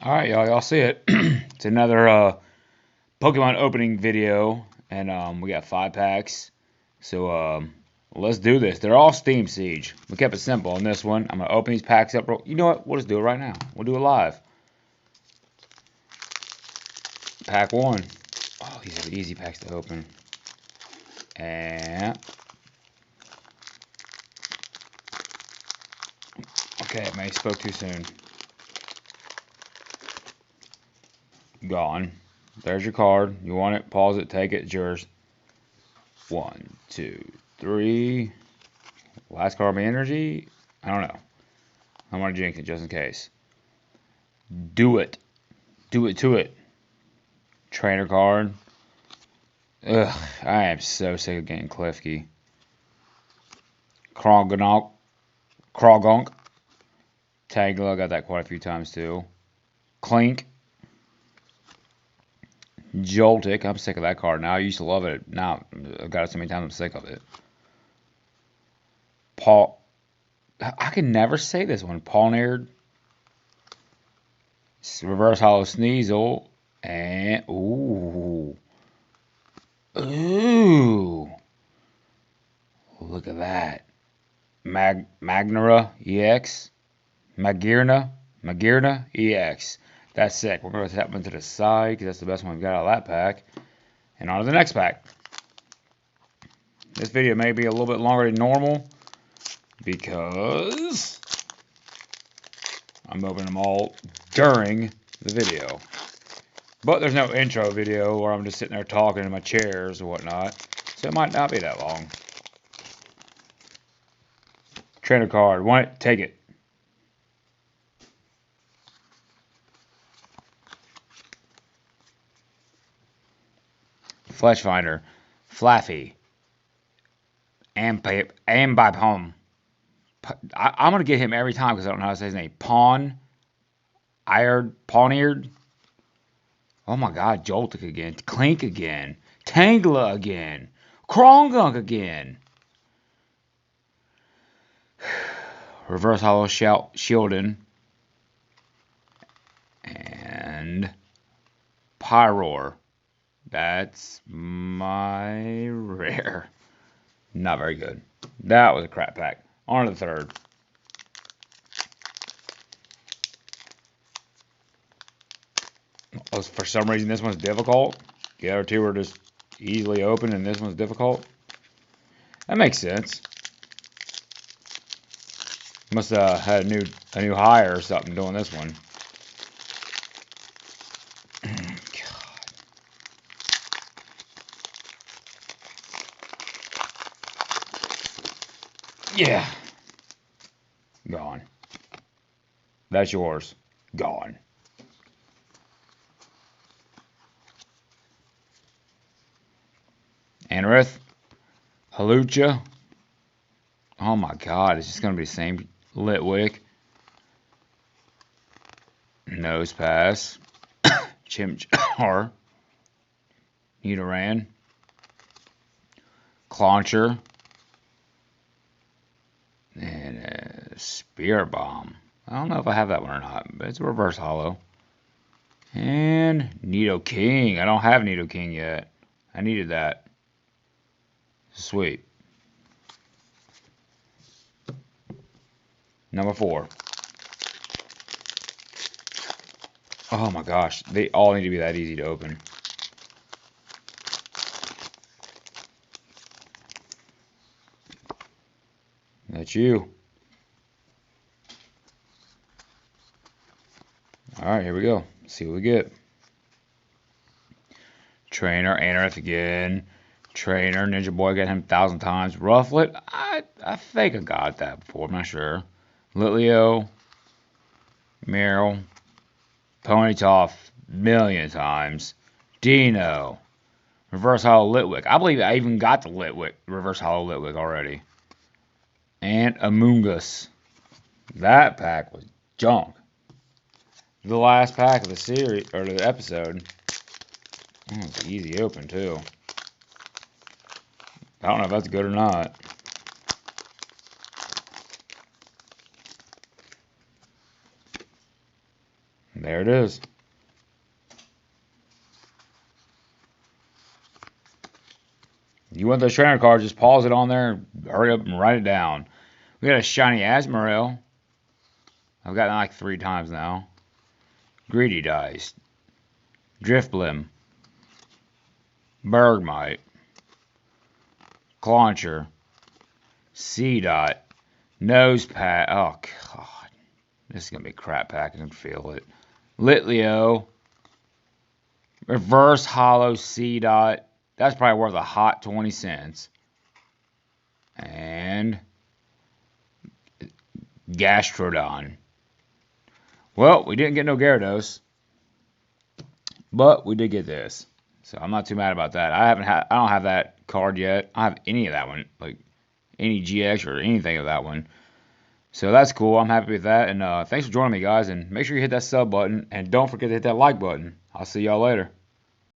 Alright, y'all see it. It's another Pokemon opening video, and we got 5 packs. So let's do this. They're all Steam Siege. We kept it simple on this one. I'm gonna open these packs up. You know what? We'll just do it right now. We'll do it live. Pack 1. Oh, these are the easy packs to open. And okay, I may have spoke too soon. Gone. There's your card. You want it? Pause it. Take it. It's yours. 1, 2, 3. Last card of energy. I don't know. I'm gonna jinx it just in case. Do it. Do it to it. Trainer card. Ugh, I am so sick of getting Klefki. Krogonk. Tagla, I got that quite a few times too. Clink. Joltik, I'm sick of that card now. I used to love it. Now, I've got it so many times I'm sick of it. Paul. I can never say this one. Pawniard. Reverse Hollow Sneasel. And, ooh. Ooh. Look at that. Magnera EX. Magirna EX. That's sick. We're going to put that one to the side because that's the best one we've got out of that pack. And on to the next pack. This video may be a little bit longer than normal because I'm opening them all during the video. But there's no intro video where I'm just sitting there talking in my chairs or whatnot. So it might not be that long. Trainer card. Want it? Take it. Flesh Finder. Flaffy. And by Palm. I'm going to get him every time because I don't know how to say his name. Pawniard. Oh my god, Joltik again. Clink again. Tangela again. Krongunk again. Reverse Hollow Shieldon. And Pyroar. That's my rare. Not very good. That was a crap pack. On to the third. Oh, for some reason this one's difficult. The other two are just easily open and this one's difficult. That makes sense. Must have had a new hire or something doing this one. Yeah. Gone. That's yours. Gone. Anorith. Halucha. Oh my god, it's just going to be the same Litwick. Nose Pass. Chimchar. Nidoran. Clauncher. And Spear Bomb. I don't know if I have that one or not, but it's a reverse hollow. And Nidoking. I don't have Nidoking yet. I needed that. Sweet. Number 4. Oh my gosh. They all need to be that easy to open. That's you. Alright, here we go. Let's see what we get. Trainer, Anorith again. Trainer, Ninja Boy, got him 1,000 times. Rufflet, I think I got that before, I'm not sure. Litleo, Meryl, Ponytoff, million times. Dino, Reverse Hollow Litwick. I believe I even got the Litwick, Reverse Hollow Litwick already. And Amoonguss. That pack was junk. The last pack of the series, or the episode. It's easy open, too. I don't know if that's good or not. There it is. You want those trainer cards, just pause it on there, hurry up and write it down. We got a shiny Asmorel. I've gotten like 3 times now. Greedy Dice. Driftblim. Bergmite. Clauncher. C-Dot. Nosepad. Oh, God. This is going to be a crap pack. I can feel it. Litleo. Reverse Hollow C-Dot. That's probably worth a hot 20 cents. And Gastrodon. Well, we didn't get no Gyarados, but we did get this. So I'm not too mad about that. I don't have that card yet. I don't have any of that one, like any GX or anything of that one. So that's cool. I'm happy with that. And thanks for joining me, guys. And make sure you hit that sub button. And don't forget to hit that like button. I'll see y'all later.